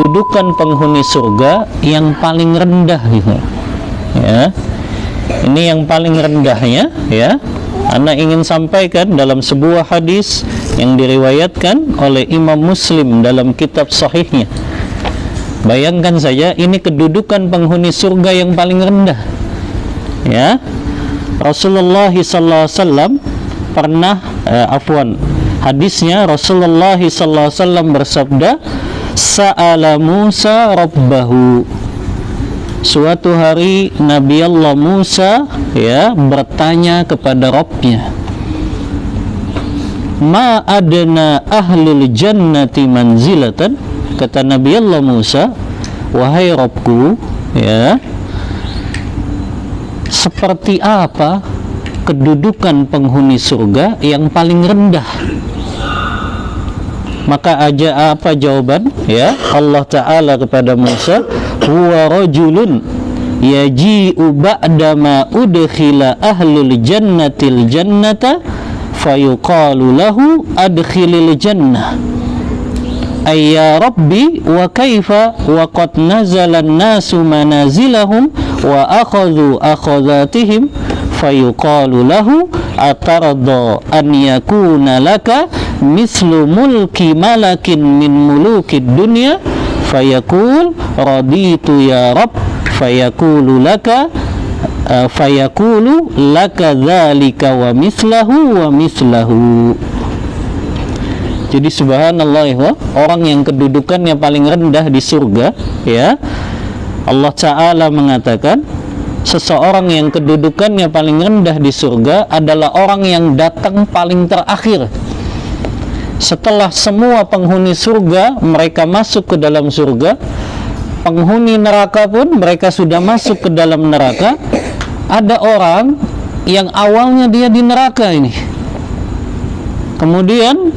kedudukan penghuni surga yang paling rendah gitu. Ya. Ini yang paling rendahnya ya. Ana ingin sampaikan dalam sebuah hadis yang diriwayatkan oleh Imam Muslim dalam kitab sahihnya. Bayangkan saja, ini kedudukan penghuni surga yang paling rendah. Ya. Rasulullah SAW pernah hadisnya Rasulullah SAW bersabda, sa'ala Musa rabbahu. Suatu hari Nabi Allah Musa ya bertanya kepada Rabbnya, ma adna ahlul jannati manzilatan. Kata Nabi Allah Musa, wahai Rabbku, ya, seperti apa kedudukan penghuni surga yang paling rendah? Maka apa jawaban ya Allah Ta'ala kepada Musa, huwa rajulun yaji'u ba'da ma udkhila ahlul jannatil jannata fayuqalu lahu adkhilil jannah. Ayya rabbi wa kaifa wa qad nazala an-nasu manazilahum wa akhadhu akhadhatihim fayuqalu lahu atarda an yakuna laka mislu mulki malakin min mulukid dunya fayaqul raditu ya rab fayaqulu laka dzalika wa mislahu. Jadi subhanallah ya, orang yang kedudukannya paling rendah di surga ya, Allah Ta'ala mengatakan seseorang yang kedudukannya paling rendah di surga adalah orang yang datang paling terakhir. Setelah semua penghuni surga mereka masuk ke dalam surga, penghuni neraka pun mereka sudah masuk ke dalam neraka, ada orang yang awalnya dia di neraka ini, kemudian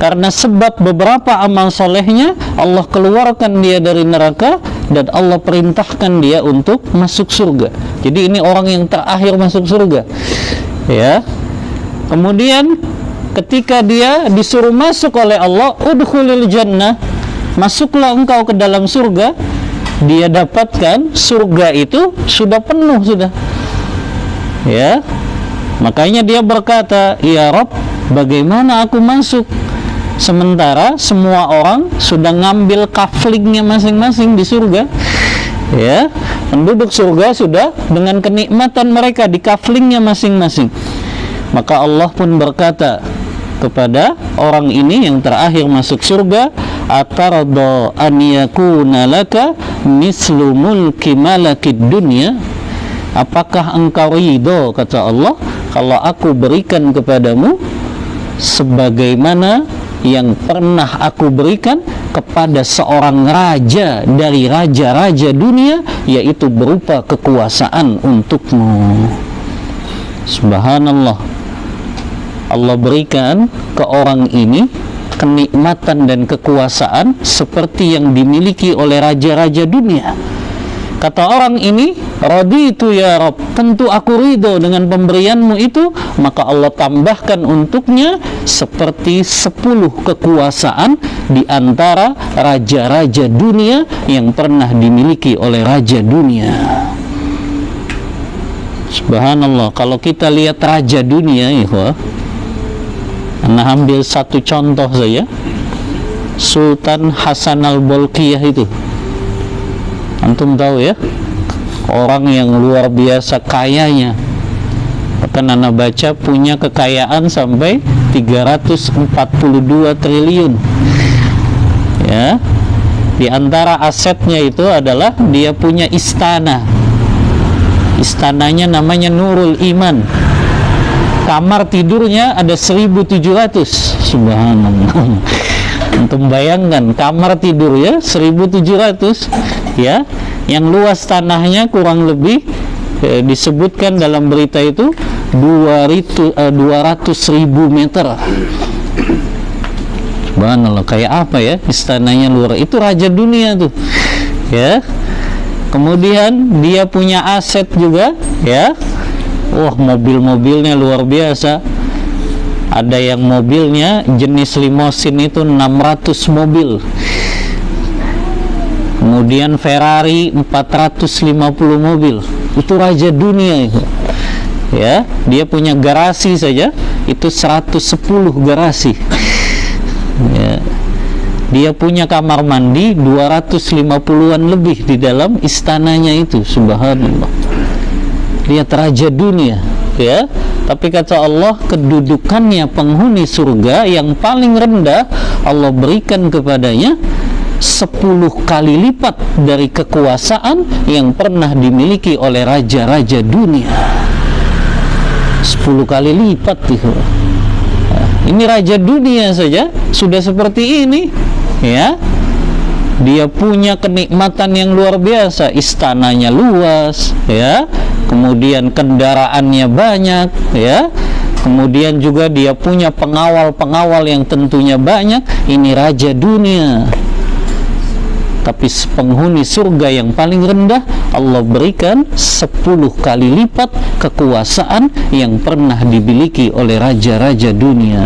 karena sebab beberapa amal solehnya Allah keluarkan dia dari neraka dan Allah perintahkan dia untuk masuk surga. Jadi ini orang yang terakhir masuk surga ya. Kemudian ketika dia disuruh masuk oleh Allah, udkhulil jannah, masuklah engkau ke dalam surga, dia dapatkan surga itu sudah penuh sudah ya. Makanya dia berkata, ya Rabb, bagaimana aku masuk sementara semua orang sudah ngambil kaflingnya masing-masing di surga ya. Penduduk surga sudah dengan kenikmatan mereka di kaflingnya masing-masing. Maka Allah pun berkata kepada orang ini yang terakhir masuk surga, atarda an yakuna laka mislu mulki malakid dunya. Apakah engkau ridho, kata Allah, kalau aku berikan kepadamu sebagaimana yang pernah aku berikan kepada seorang raja dari raja-raja dunia, yaitu berupa kekuasaan untukmu. Subhanallah, Allah berikan ke orang ini kenikmatan dan kekuasaan seperti yang dimiliki oleh raja-raja dunia. Kata orang ini, raditu ya Rabb, tentu aku ridho dengan pemberianmu itu. Maka Allah tambahkan untuknya seperti 10 kekuasaan di antara raja-raja dunia yang pernah dimiliki oleh raja dunia. Subhanallah, kalau kita lihat raja dunia ya, nah ambil satu contoh saja, Sultan Hasan al-Bolkiah itu, antum tahu ya, orang yang luar biasa kayanya. Bahkan anak baca punya kekayaan sampai 342 triliun ya. Di antara asetnya itu adalah dia punya istana. Istananya namanya Nurul Iman. Kamar tidurnya ada 1.700. Subhanallah. Untuk bayangkan kamar tidur ya 1.700 ya, yang luas tanahnya kurang lebih disebutkan dalam berita itu 200.000 meter. Subhanallah, kayak apa ya istananya luar. Itu raja dunia tuh ya. Kemudian dia punya aset juga ya. Wah, mobil-mobilnya luar biasa. Ada yang mobilnya jenis limosin itu 600 mobil kemudian Ferrari 450 mobil, itu raja dunia itu. Ya, dia punya garasi saja itu 110 garasi. Ya. Dia punya kamar mandi 250-an lebih di dalam istananya itu, subhanallah. Lihat raja dunia, ya. Tapi kata Allah, kedudukannya penghuni surga yang paling rendah Allah berikan kepadanya 10 kali lipat dari kekuasaan yang pernah dimiliki oleh raja-raja dunia. 10 kali lipat itu. Ini raja dunia saja sudah seperti ini, ya. Dia punya kenikmatan yang luar biasa, istananya luas, ya. Kemudian kendaraannya banyak, ya. Kemudian juga dia punya pengawal-pengawal yang tentunya banyak. Ini raja dunia. Tapi penghuni surga yang paling rendah Allah berikan 10 kali lipat kekuasaan yang pernah dimiliki oleh raja-raja dunia.